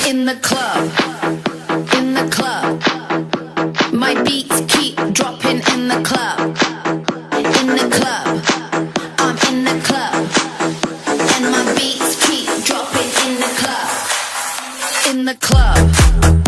In the club, in the club, my beats keep dropping in the club. In the club, I'm in the club, and my beats keep dropping in the club. In the club.